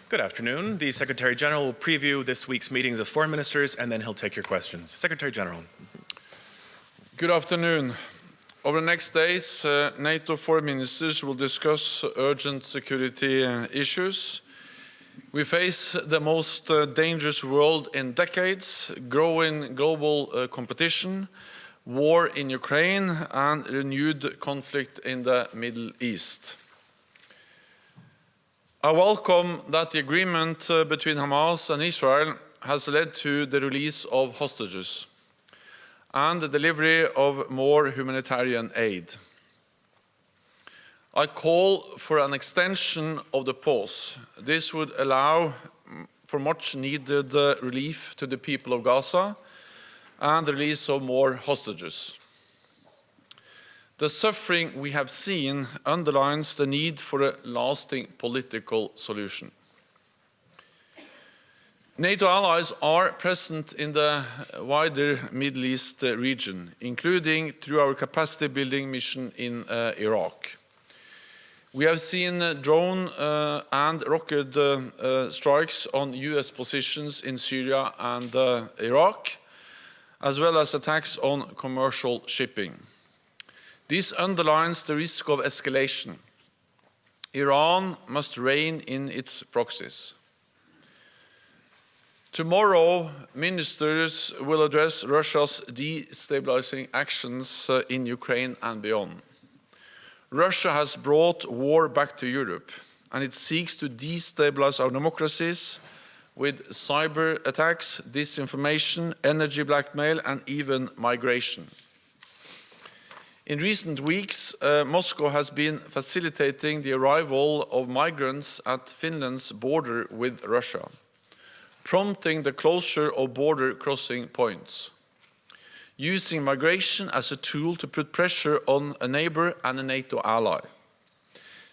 Good afternoon. The Secretary General will preview this week's meetings of foreign ministers, and then he'll take your questions. Secretary General. Good afternoon. Over the next days, NATO Foreign Ministers will discuss urgent security issues. We face the most dangerous world in decades, growing global competition, war in Ukraine, and renewed conflict in the Middle East. I welcome that the agreement between Hamas and Israel has led to the release of hostages and the delivery of more humanitarian aid. I call for an extension of the pause. This would allow for much needed relief to the people of Gaza and the release of more hostages. The suffering we have seen underlines the need for a lasting political solution. NATO allies are present in the wider Middle East region, including through our capacity building mission in Iraq. We have seen drone and rocket strikes on US positions in Syria and Iraq, as well as attacks on commercial shipping. This underlines the risk of escalation. Iran must rein in its proxies. Tomorrow, ministers will address Russia's destabilizing actions in Ukraine and beyond. Russia has brought war back to Europe, and it seeks to destabilize our democracies with cyber attacks, disinformation, energy blackmail, and even migration. In recent weeks, Moscow has been facilitating the arrival of migrants at Finland's border with Russia, prompting the closure of border crossing points, using migration as a tool to put pressure on a neighbor and a NATO ally.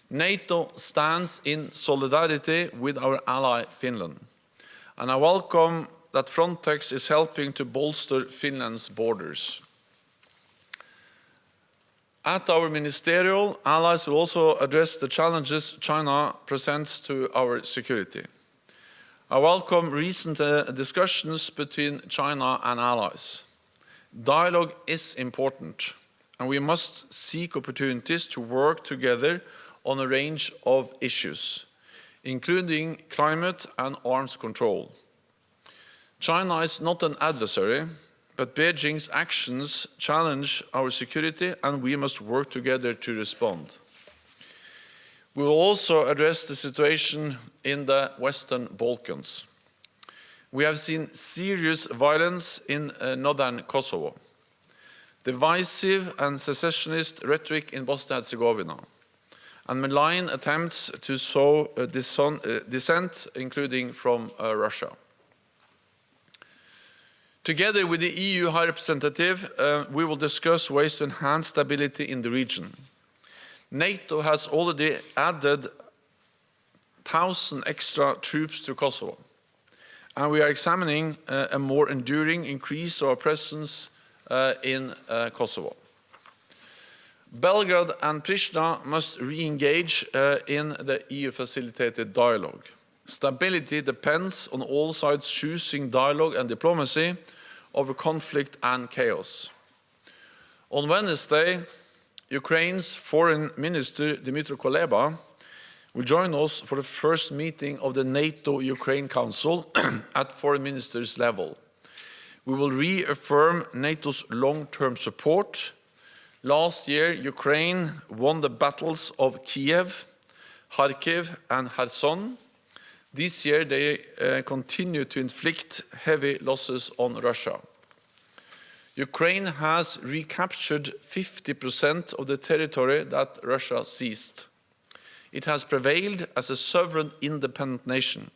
NATO stands in solidarity with our ally Finland, and I welcome that Frontex is helping to bolster Finland's borders. At our ministerial, allies will also address the challenges China presents to our security. I welcome recent discussions between China and allies. Dialogue is important, and we must seek opportunities to work together on a range of issues, including climate and arms control. China is not an adversary, but Beijing's actions challenge our security, and we must work together to respond. We will also address the situation in the Western Balkans. We have seen serious violence in northern Kosovo, divisive and secessionist rhetoric in Bosnia-Herzegovina, and malign attempts to sow dissent, including from Russia. Together with the EU High Representative, we will discuss ways to enhance stability in the region. NATO has already added 1,000 extra troops to Kosovo, and we are examining a more enduring increase of our presence in Kosovo. Belgrade and Pristina must re-engage in the EU-facilitated dialogue. Stability depends on all sides choosing dialogue and diplomacy over conflict and chaos. On Wednesday, Ukraine's Foreign Minister Dmytro Kuleba will join us for the first meeting of the NATO-Ukraine Council at Foreign Ministers level. We will reaffirm NATO's long-term support. Last year, Ukraine won the battles of Kiev, Kharkiv, and Kherson. This year, they continue to inflict heavy losses on Russia. Ukraine has recaptured 50% of the territory that Russia seized. It has prevailed as a sovereign, independent nation.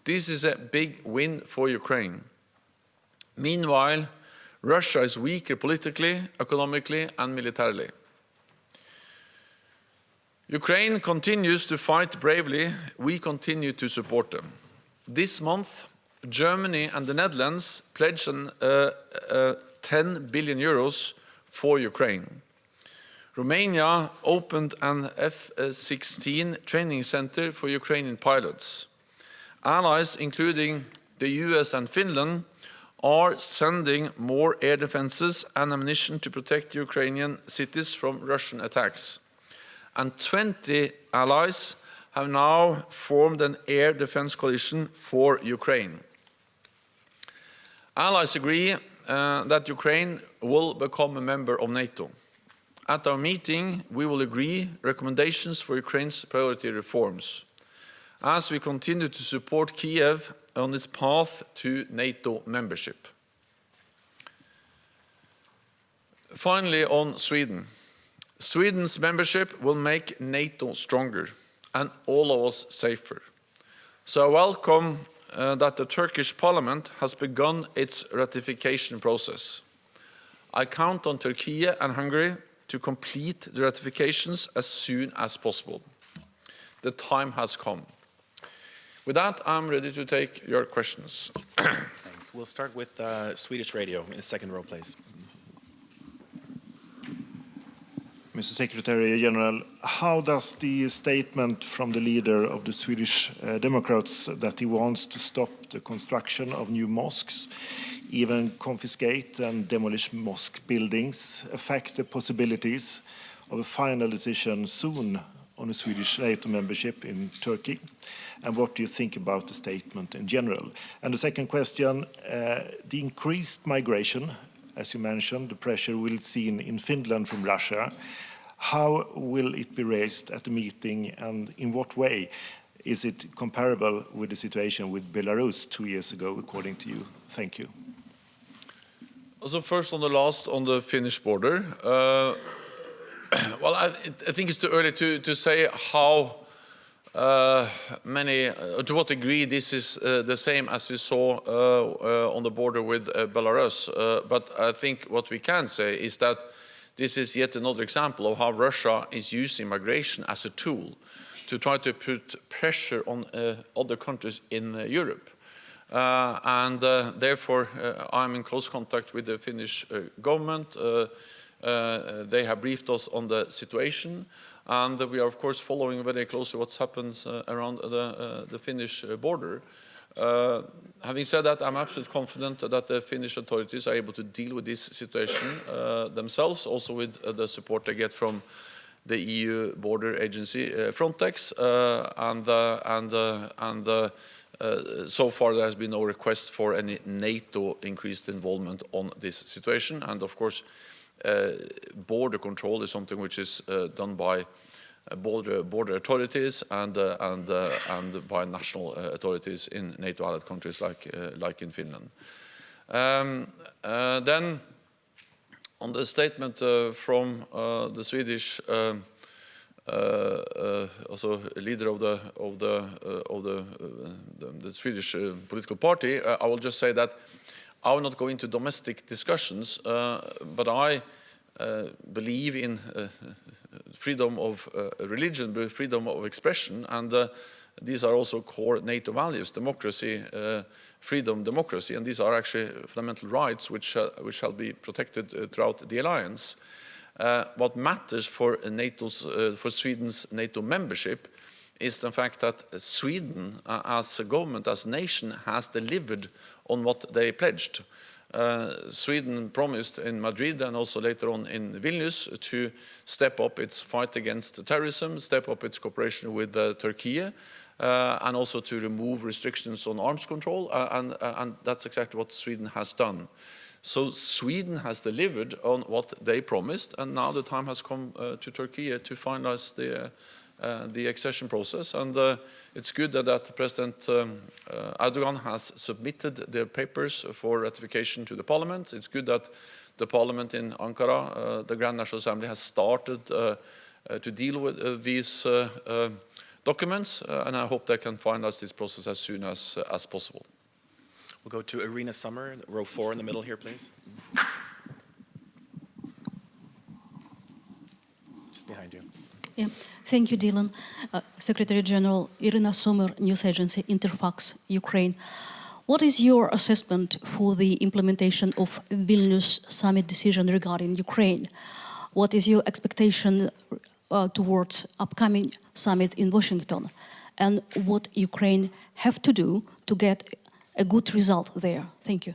This is a big win for Ukraine. Meanwhile, Russia is weaker politically, economically, and militarily. Ukraine continues to fight bravely. We continue to support them. This month, Germany and the Netherlands pledged 10 billion euros for Ukraine. Romania opened an F-16 training center for Ukrainian pilots. Allies, including the US and Finland, are sending more air defenses and ammunition to protect Ukrainian cities from Russian attacks. And 20 allies have now formed an air defense coalition for Ukraine. Allies agree that Ukraine will become a member of NATO. At our meeting, we will agree recommendations for Ukraine's priority reforms, as we continue to support Kiev on its path to NATO membership. Finally, on Sweden. Sweden's membership will make NATO stronger and all of us safer. So I welcome that the Turkish parliament has begun its ratification process. I count on Turkey and Hungary to complete the ratifications as soon as possible. The time has come. With that, I'm ready to take your questions. Thanks. We'll start with Swedish radio in the second row, please. Mr. Secretary General, how does the statement from the leader of the Swedish Democrats that he wants to stop the construction of new mosques, even confiscate and demolish mosque buildings, affect the possibilities of a final decision soon on a Swedish NATO membership in Turkey? And what do you think about the statement in general? And the second question, the increased migration, as you mentioned, the pressure we'll see in Finland from Russia. How will it be raised at the meeting, and in what way is it comparable with the situation with Belarus 2 years ago, according to you? Thank you. So first on the last, on the Finnish border. Well, I think it's too early to say how to what degree this is the same as we saw on the border with Belarus. But I think what we can say is that this is yet another example of how Russia is using migration as a tool to try to put pressure on other countries in Europe. Therefore, I'm in close contact with the Finnish government. They have briefed us on the situation, and we are, of course, following very closely what happens around the Finnish border. Having said that, I'm absolutely confident that the Finnish authorities are able to deal with this situation themselves, also with the support they get from the EU border agency Frontex, so far there has been no request for any NATO increased involvement on this situation. And of course, border control is something which is done by border authorities and by national authorities in NATO allied countries like in Finland. Then on the statement from the Swedish also leader of the Swedish political party, I will just say that I will not go into domestic discussions, but I believe in freedom of religion, freedom of expression, and these are also core NATO values: democracy, freedom, democracy, and these are actually fundamental rights which shall be protected throughout the alliance. What matters for Sweden's NATO membership is the fact that Sweden, as a government, as a nation, has delivered on what they pledged. Sweden promised in Madrid and also later on in Vilnius to step up its fight against terrorism, step up its cooperation with Turkey, and also to remove restrictions on arms control, and that's exactly what Sweden has done. So Sweden has delivered on what they promised, and now the time has come to Turkey to finalize the accession process. And it's good that President Erdogan has submitted the papers for ratification to the parliament. It's good that the parliament in Ankara, the Grand National Assembly, has started to deal with these documents, and I hope they can finalize this process as soon as possible. We'll go to Irina Summer, row 4 in the middle here, please. Just behind you. Yeah. Thank you, Dylan. Secretary General, Irina Sommer, news agency Interfax, Ukraine. What is your assessment for the implementation of Vilnius summit decision regarding Ukraine? What is your expectation towards upcoming summit in Washington? and what Ukraine have to do to get a good result there? Thank you.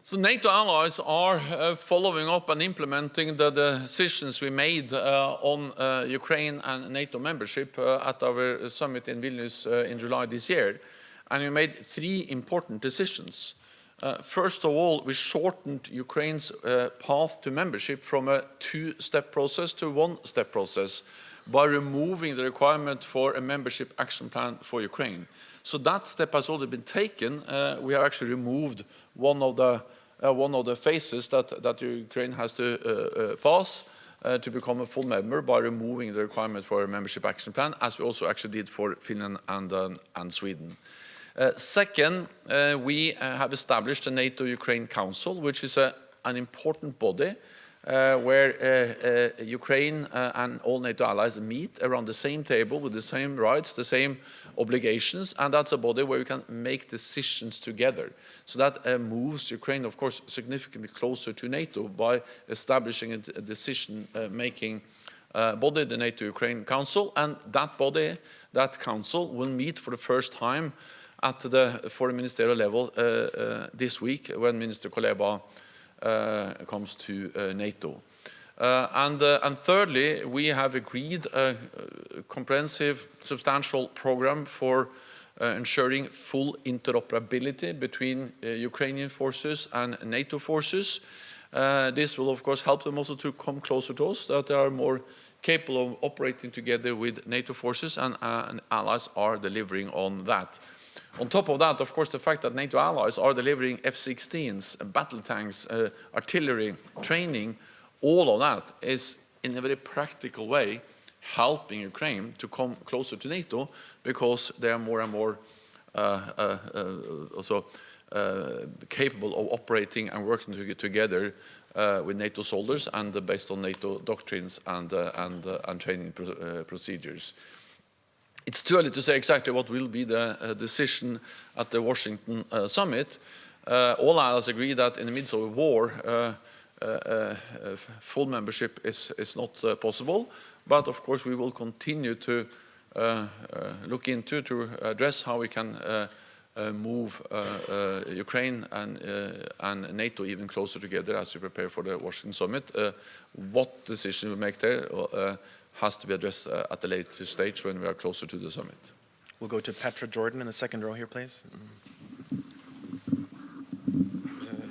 So NATO allies are following up and implementing the decisions we made on Ukraine and NATO membership at our summit in Vilnius in July this year. And we made 3 important decisions. First of all, we shortened Ukraine's path to membership from a 2-step process to a 1-step process by removing the requirement for a membership action plan for Ukraine. So that step has already been taken. We have actually removed one of the phases that Ukraine has to pass to become a full member by removing the requirement for a membership action plan, as we also actually did for Finland and Sweden. Second, we have established a NATO-Ukraine Council, which is an important body where Ukraine and all NATO allies meet around the same table with the same rights, the same obligations, and that's a body where we can make decisions together. So that moves Ukraine, of course, significantly closer to NATO by establishing a decision-making body, the NATO-Ukraine Council, and that body, that council, will meet for the first time at the foreign ministerial level this week when Minister Kuleba comes to NATO. And thirdly, we have agreed a comprehensive, substantial program for ensuring full interoperability between Ukrainian forces and NATO forces. This will, of course, help them also to come closer to us, that they are more capable of operating together with NATO forces, and allies are delivering on that. On top of that, of course, the fact that NATO allies are delivering F-16s, battle tanks, artillery, training, all of that is, in a very practical way, helping Ukraine to come closer to NATO, because they are more and more also capable of operating and working together with NATO soldiers and based on NATO doctrines and training procedures. It's too early to say exactly what will be the decision at the Washington summit. All allies agree that in the midst of a war, full membership is not possible. But of course, we will continue to look into to address how we can move Ukraine and NATO even closer together as we prepare for the Washington summit. What decision we make there has to be addressed at the later stage when we are closer to the summit. We'll go to Petra Jordan in the second row here, please.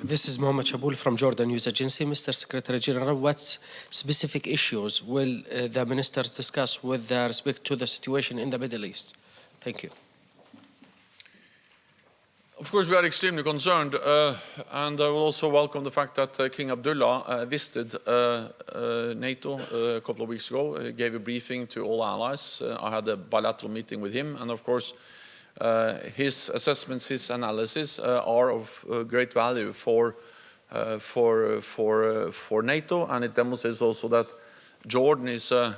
This is Mohammed Shaboul from Jordan News Agency. Mr. Secretary General, what specific issues will the ministers discuss with respect to the situation in the Middle East? Thank you. Of course, we are extremely concerned, and I will also welcome the fact that King Abdullah visited NATO a couple of weeks ago. He gave a briefing to all allies. I had a bilateral meeting with him, and of course, his assessments, his analysis are of great value for NATO, and it demonstrates also that Jordan is a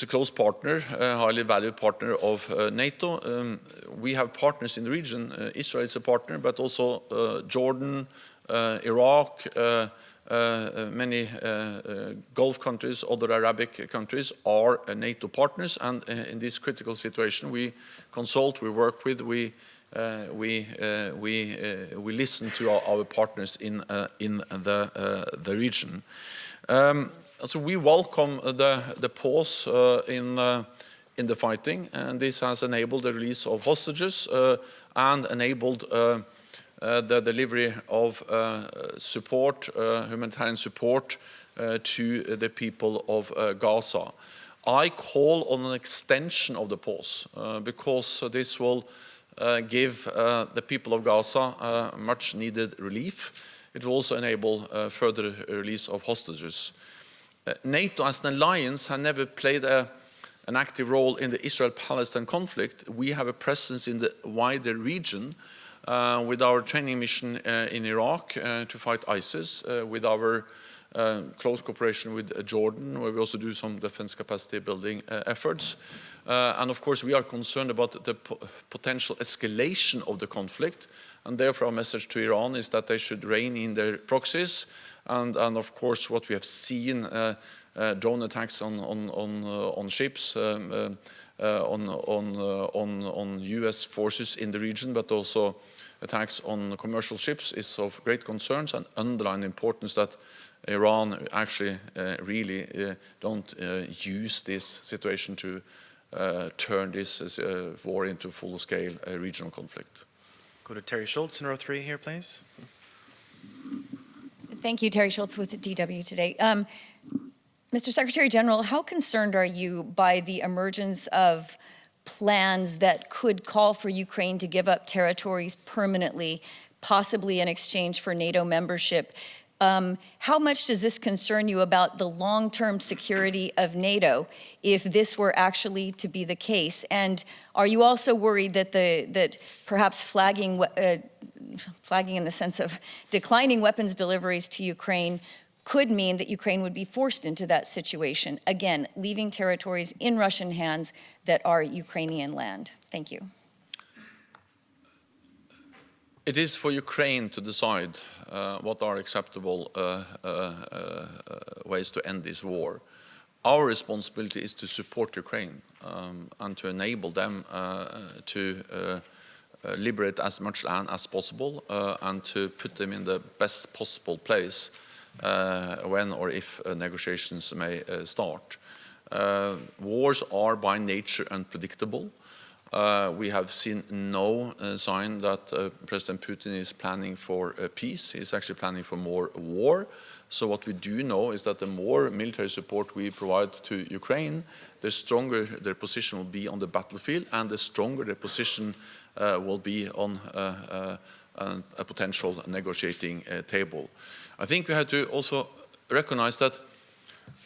close partner, a highly valued partner of NATO. We have partners in the region. Israel is a partner, but also Jordan, Iraq, many Gulf countries, other Arabic countries are NATO partners. And in this critical situation, we consult, we work with, we listen to our partners in the region. So we welcome the pause in the fighting, and this has enabled the release of hostages and enabled the delivery of support, humanitarian support to the people of Gaza. I call on an extension of the pause because this will give the people of Gaza much needed relief. It will also enable further release of hostages. NATO as an alliance has never played an active role in the Israel-Palestine conflict. We have a presence in the wider region with our training mission in Iraq to fight ISIS, with our close cooperation with Jordan, where we also do some defense capacity building efforts. And of course, we are concerned about the potential escalation of the conflict. And therefore, our message to Iran is that they should rein in their proxies. And of course, what we have seen, drone attacks on ships, on US forces in the region, but also attacks on commercial ships is of great concerns, and underline the importance that Iran actually really don't use this situation to turn this war into full-scale regional conflict. Go to Terry Schultz in row 3 here, please. Thank you, Terry Schultz with DW Today. Mr. Secretary General, how concerned are you by the emergence of plans that could call for Ukraine to give up territories permanently, possibly in exchange for NATO membership? How much does this concern you about the long-term security of NATO if this were actually to be the case? And are you also worried that that perhaps flagging in the sense of declining weapons deliveries to Ukraine could mean that Ukraine would be forced into that situation, again, leaving territories in Russian hands that are Ukrainian land? Thank you. It is for Ukraine to decide what are acceptable ways to end this war. Our responsibility is to support Ukraine and to enable them to liberate as much land as possible and to put them in the best possible place when or if negotiations may start. Wars are by nature unpredictable. We have seen no sign that President Putin is planning for peace. He's actually planning for more war. So what we do know is that the more military support we provide to Ukraine, the stronger their position will be on the battlefield, and the stronger their position will be on a potential negotiating table. I think we have to also recognize that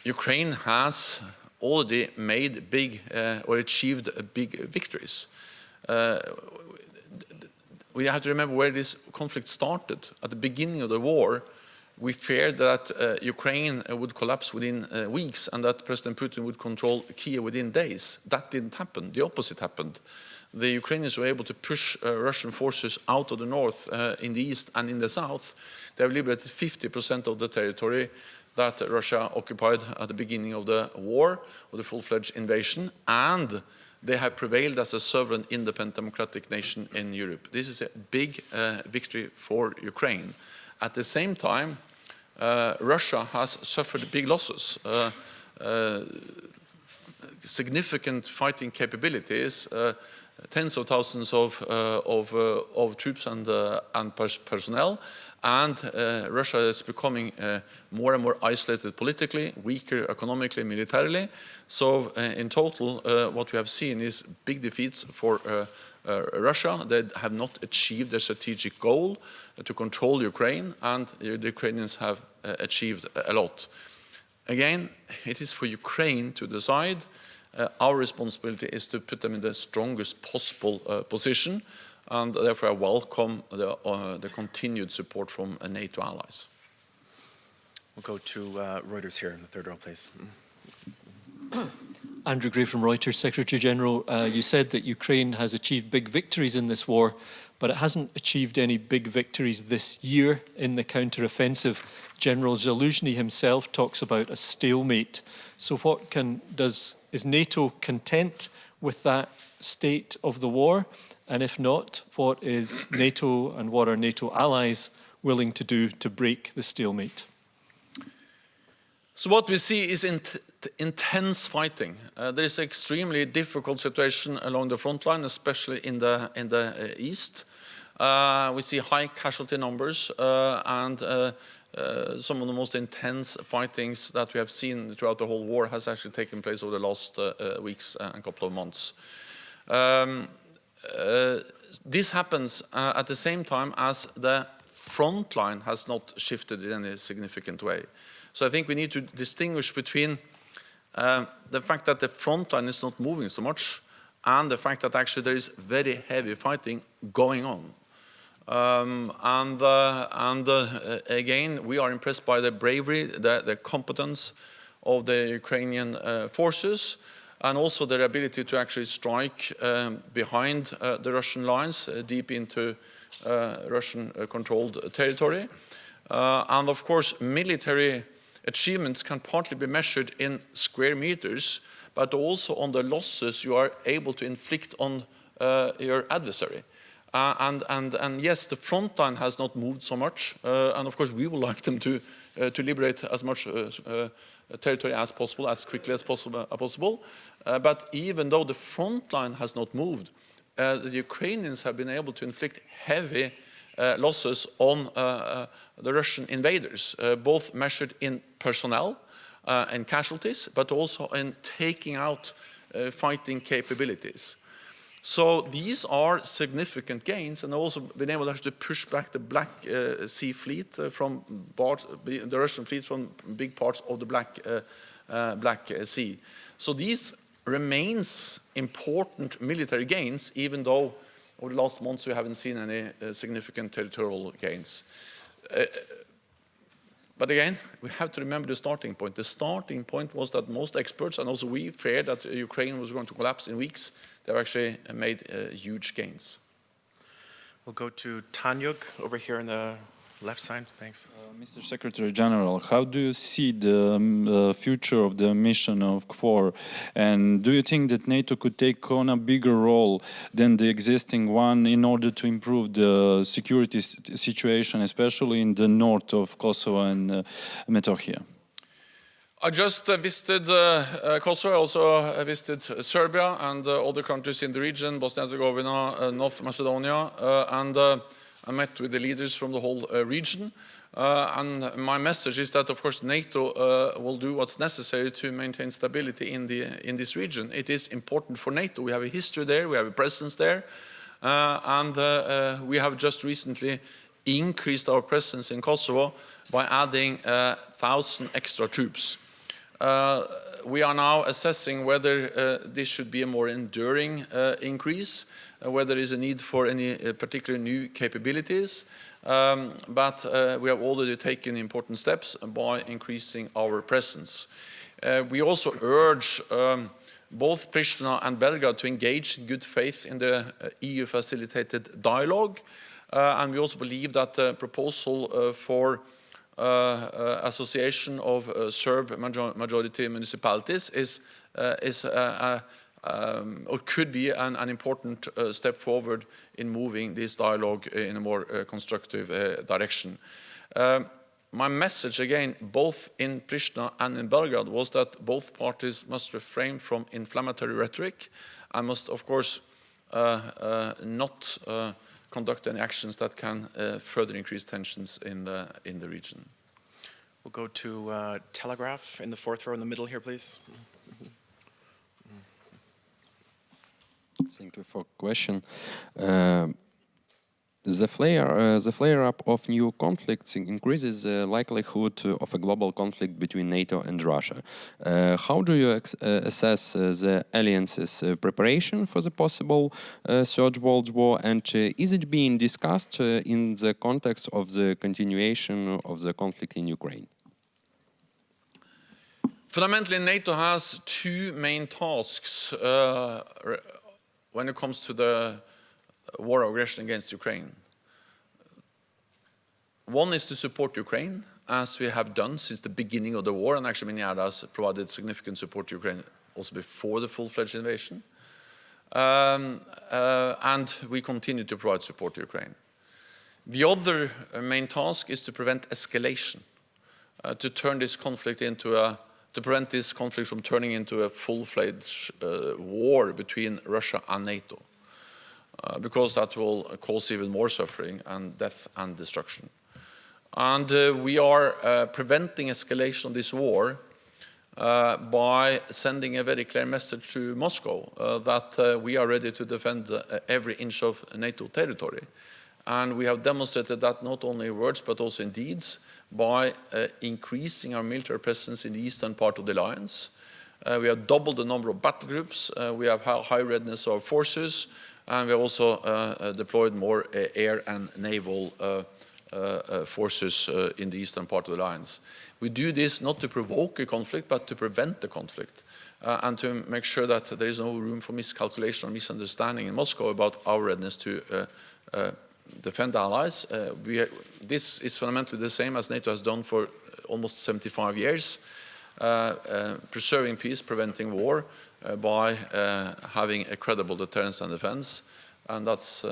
Ukraine has already made big or achieved big victories. We have to remember where this conflict started. At the beginning of the war, we feared that Ukraine would collapse within weeks and that President Putin would control Kiev within days. That didn't happen. The opposite happened. The Ukrainians were able to push Russian forces out of the north, in the east and in the south. They have liberated 50% of the territory that Russia occupied at the beginning of the war, or the full-fledged invasion, and they have prevailed as a sovereign, independent, democratic nation in Europe. This is a big victory for Ukraine. At the same time, Russia has suffered big losses, significant fighting capabilities, tens of thousands of troops and personnel, and Russia is becoming more and more isolated politically, weaker economically, militarily. So in total, what we have seen is big defeats for Russia. They have not achieved their strategic goal to control Ukraine, and the Ukrainians have achieved a lot. Again, it is for Ukraine to decide. Our responsibility is to put them in the strongest possible position, and therefore I welcome the continued support from NATO allies. We'll go to Reuters here in the third row, please. Andrew Gray from Reuters, Secretary General. You said that Ukraine has achieved big victories in this war, but it hasn't achieved any big victories this year in the counter-offensive. General Zaluzhny himself talks about a stalemate. So is NATO content with that state of the war? And if not, what is NATO and what are NATO allies willing to do to break the stalemate? So what we see is intense fighting. There is an extremely difficult situation along the front line, especially in the east. We see high casualty numbers and some of the most intense fightings that we have seen throughout the whole war has actually taken place over the last weeks and couple of months. This happens at the same time as the front line has not shifted in any significant way. So I think we need to distinguish between the fact that the front line is not moving so much and the fact that actually there is very heavy fighting going on. Again, we are impressed by the bravery, the competence of the Ukrainian forces, and also their ability to actually strike behind the Russian lines, deep into Russian-controlled territory. And of course, military achievements can partly be measured in square meters, but also on the losses you are able to inflict on your adversary. And yes, the front line has not moved so much, and of course we would like them to liberate as much territory as possible, as quickly as possible. But even though the front line has not moved, the Ukrainians have been able to inflict heavy losses on the Russian invaders, both measured in personnel and casualties, but also in taking out fighting capabilities. So these are significant gains, and also been able to actually push back the Black Sea fleet from the Russian fleet from big parts of the Black Sea. So these remains important military gains, even though over the last months we haven't seen any significant territorial gains. But again, we have to remember the starting point. The starting point was that most experts, and also we, feared that Ukraine was going to collapse in weeks. They've actually made huge gains. We'll go to Tanyug over here on the left side. Thanks. Mr. Secretary General, how do you see the future of the mission of KFOR? And do you think that NATO could take on a bigger role than the existing one in order to improve the security situation, especially in the north of Kosovo and Metohija? I just visited Kosovo. I also visited Serbia and other countries in the region, Bosnia-Herzegovina, North Macedonia, and I met with the leaders from the whole region. And my message is that, of course, NATO will do what's necessary to maintain stability in this region. It is important for NATO. We have a history there, we have a presence there, and we have just recently increased our presence in Kosovo by adding 1,000 extra troops. We are now assessing whether this should be a more enduring increase, whether there is a need for any particular new capabilities, but we have already taken important steps by increasing our presence. We also urge both Pristina and Belgrade to engage in good faith in the EU-facilitated dialogue, and we also believe that the proposal for association of Serb majority municipalities or could be an important step forward in moving this dialogue in a more constructive direction. My message, again, both in Pristina and in Belgrade, was that both parties must refrain from inflammatory rhetoric and must, of course, not conduct any actions that can further increase tensions in the region. We'll go to Telegraph in the fourth row in the middle here, please. Thank you for the question. The flare-up of new conflicts increases the likelihood of a global conflict between NATO and Russia. How do you assess the alliance's preparation for the possible Third World War, and is it being discussed in the context of the continuation of the conflict in Ukraine? Fundamentally, NATO has two main tasks when it comes to the war of aggression against Ukraine. One is to support Ukraine, as we have done since the beginning of the war, and actually many others provided significant support to Ukraine also before the full-fledged invasion. And we continue to provide support to Ukraine. The other main task is to prevent escalation, to turn this conflict to prevent this conflict from turning into a full-fledged war between Russia and NATO. Because that will cause even more suffering and death and destruction. And we are preventing escalation of this war by sending a very clear message to Moscow that we are ready to defend every inch of NATO territory. And we have demonstrated that not only in words but also in deeds by increasing our military presence in the eastern part of the alliance, We have doubled the number of battle groups. We have high readiness of forces, and we have also deployed more air and naval forces in the eastern part of the alliance. We do this not to provoke a conflict, but to prevent the conflict, and to make sure that there is no room for miscalculation or misunderstanding in Moscow about our readiness to defend allies. This is fundamentally the same as NATO has done for almost 75 years, preserving peace, preventing war by having a credible deterrence and defense, and that's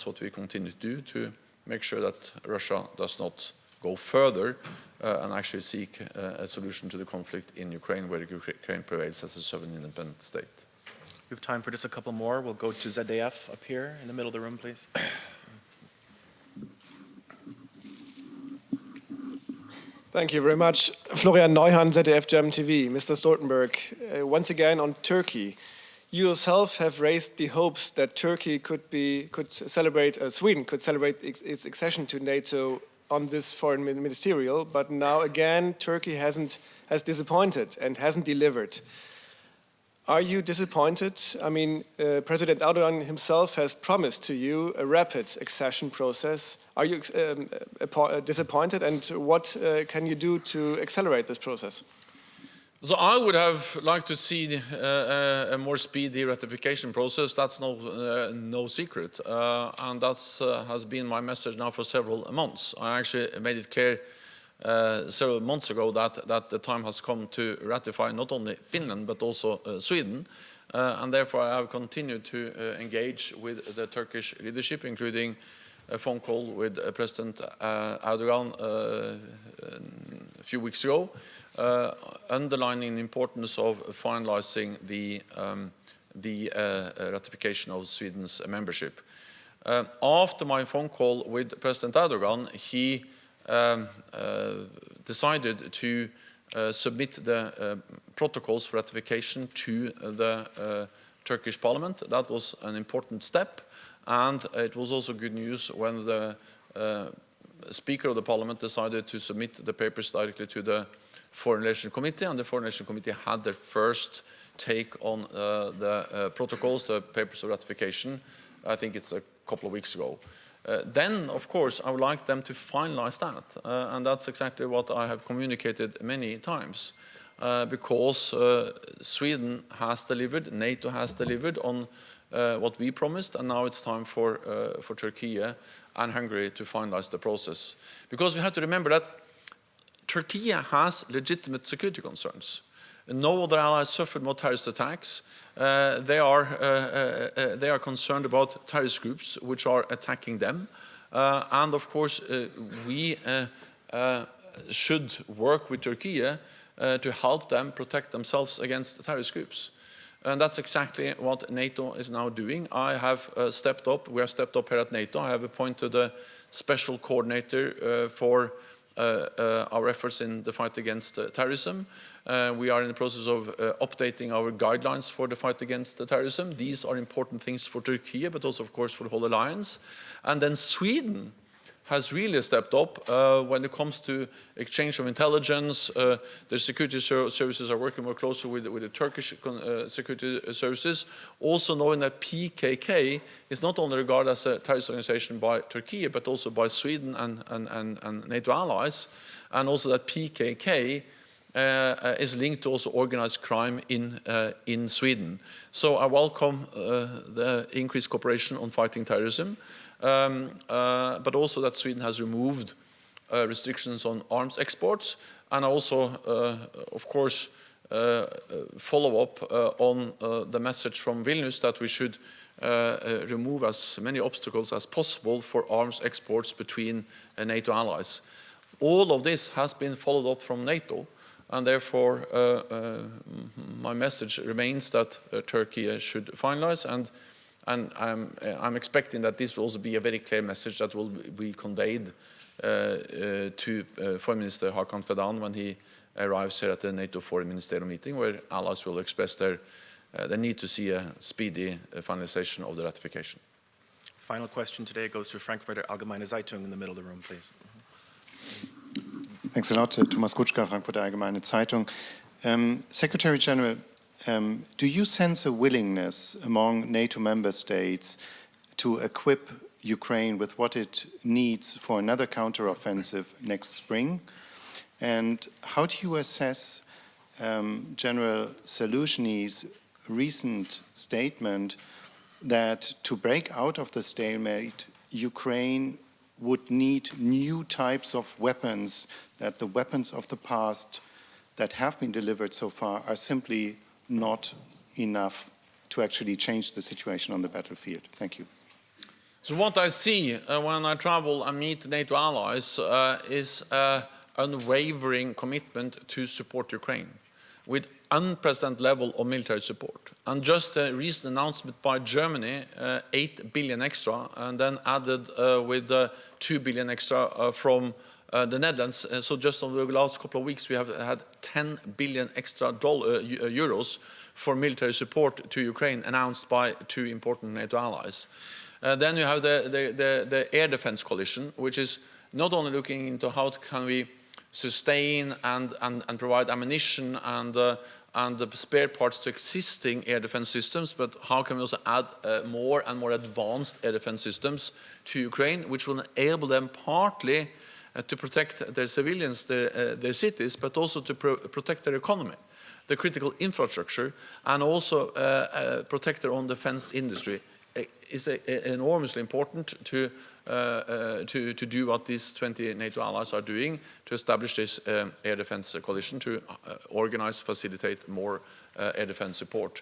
what we continue to do to make sure that Russia does not go further and actually seek a solution to the conflict in Ukraine, where Ukraine prevails as a sovereign independent state. We have time for just a couple more. We'll go to ZDF up here in the middle of the room, please. Thank you very much. Florian Neuhan, ZDF German TV. Mr. Stoltenberg, once again on Turkey. You yourself have raised the hopes that Turkey Sweden could celebrate its accession to NATO on this foreign ministerial, but now again Turkey has disappointed and hasn't delivered. Are you disappointed? I mean, President Erdogan himself has promised to you a rapid accession process. Are you disappointed, and what can you do to accelerate this process? So I would have liked to see a more speedy ratification process. That's no secret, and that has been my message now for several months. I actually made it clear several months ago that the time has come to ratify not only Finland but also Sweden, and therefore I have continued to engage with the Turkish leadership, including a phone call with President Erdogan a few weeks ago, underlining the importance of finalizing the ratification of Sweden's membership. After my phone call with President Erdogan, he decided to submit the protocols for ratification to the Turkish parliament. That was an important step, and it was also good news when the Speaker of the Parliament decided to submit the papers directly to the Foreign Relations Committee, and the Foreign Relations Committee had their first take on the protocols, the papers of ratification. I think it's a couple of weeks ago. Then, of course, I would like them to finalize that, and that's exactly what I have communicated many times, because Sweden has delivered, NATO has delivered on what we promised, and now it's time for Turkey and Hungary to finalize the process. Because we have to remember that Turkey has legitimate security concerns. No other allies suffered more terrorist attacks. They are concerned about terrorist groups which are attacking them. And of course, we should work with Turkey to help them protect themselves against terrorist groups. And that's exactly what NATO is now doing. I have stepped up, we have stepped up here at NATO. I have appointed a special coordinator for our efforts in the fight against terrorism. We are in the process of updating our guidelines for the fight against terrorism. These are important things for Turkey, but also, of course, for the whole alliance. And then Sweden has really stepped up when it comes to exchange of intelligence. The security services are working more closely with the Turkish security services, also knowing that PKK is not only regarded as a terrorist organization by Turkey, but also by Sweden and NATO allies, and also that PKK is linked to also organized crime in Sweden. So I welcome the increased cooperation on fighting terrorism, but also that Sweden has removed restrictions on arms exports, and also, of course, follow up on the message from Vilnius that we should remove as many obstacles as possible for arms exports between NATO allies. All of this has been followed up from NATO, and therefore my message remains that Turkey should finalize, and I'm expecting that this will also be a very clear message that will be conveyed to Foreign Minister Hakan Fidan when he arrives here at the NATO Foreign Ministerial meeting, where allies will express their need to see a speedy finalization of the ratification. Final question today goes to Frankfurter Allgemeine Zeitung in the middle of the room, please. Thanks a lot. Thomas Kutschka, Frankfurter Allgemeine Zeitung. Secretary General, Do you sense a willingness among NATO member states to equip Ukraine with what it needs for another counteroffensive next spring? And how do you assess General Zelensky's recent statement that to break out of the stalemate, Ukraine would need new types of weapons, that the weapons of the past that have been delivered so far are simply not enough to actually change the situation on the battlefield? Thank you. So what I see when I travel and meet NATO allies is unwavering commitment to support Ukraine with unprecedented level of military support. And just a recent announcement by Germany, 8 billion extra, and then added with 2 billion extra from the Netherlands. So just over the last couple of weeks, we have had 10 billion extra euros for military support to Ukraine, announced by 2 important NATO allies. Then you have the air defense coalition, which is not only looking into how can we sustain and provide ammunition and the spare parts to existing air defense systems, but how can we also add more and more advanced air defense systems to Ukraine, which will enable them partly to protect their civilians, their cities, but also to protect their economy, the critical infrastructure, and also protect their own defense industry. It's enormously important to do what these 20 NATO allies are doing, to establish this air defense coalition, to organize, facilitate more air defense support.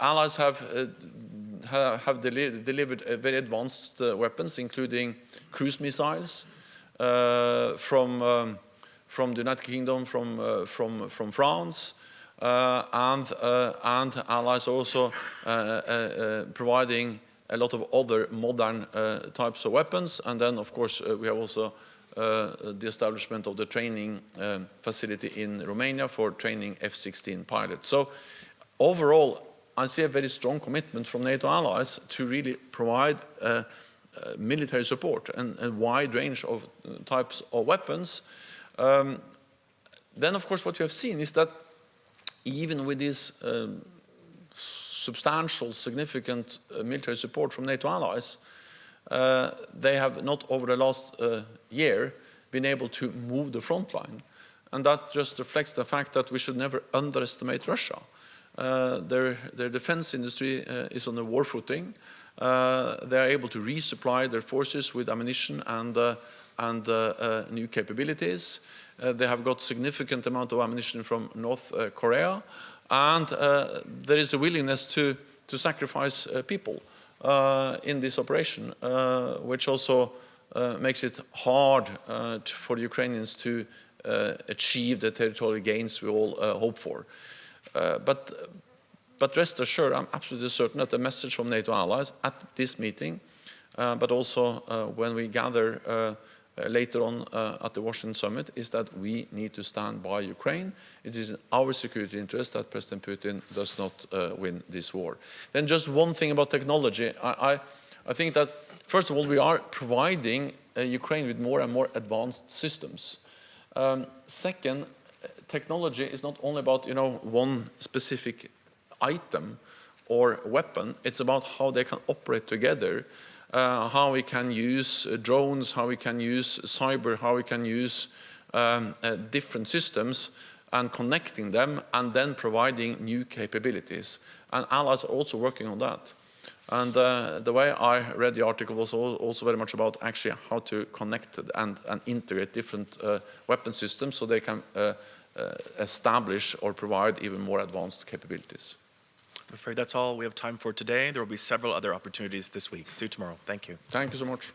Allies have delivered very advanced weapons, including cruise missiles from the United Kingdom, from France, and allies also providing a lot of other modern types of weapons. And then, of course, we have also the establishment of the training facility in Romania for training F-16 pilots. So overall, I see a very strong commitment from NATO allies to really provide military support and a wide range of types of weapons. Then, of course, what you have seen is that even with this substantial, significant military support from NATO allies, they have not over the last year been able to move the front line. And that just reflects the fact that we should never underestimate Russia. Their defense industry is on a war footing. They are able to resupply their forces with ammunition and new capabilities. They have got significant amount of ammunition from North Korea. And there is a willingness to sacrifice people in this operation, which also makes it hard for the Ukrainians to achieve the territorial gains we all hope for. But rest assured, I'm absolutely certain that the message from NATO allies at this meeting, but also when we gather later on at the Washington summit, is that we need to stand by Ukraine. It is in our security interest that President Putin does not win this war. Then just one thing about technology. I think that, first of all, we are providing Ukraine with more and more advanced systems. Second, technology is not only about one specific item or weapon. It's about how they can operate together. How we can use drones, how we can use cyber, how we can use different systems and connecting them and then providing new capabilities. And allies are also working on that. And the way I read the article was also very much about actually how to connect and integrate different weapon systems so they can establish or provide even more advanced capabilities. I'm afraid that's all we have time for today. There will be several other opportunities this week. See you tomorrow. Thank you. Thank you so much.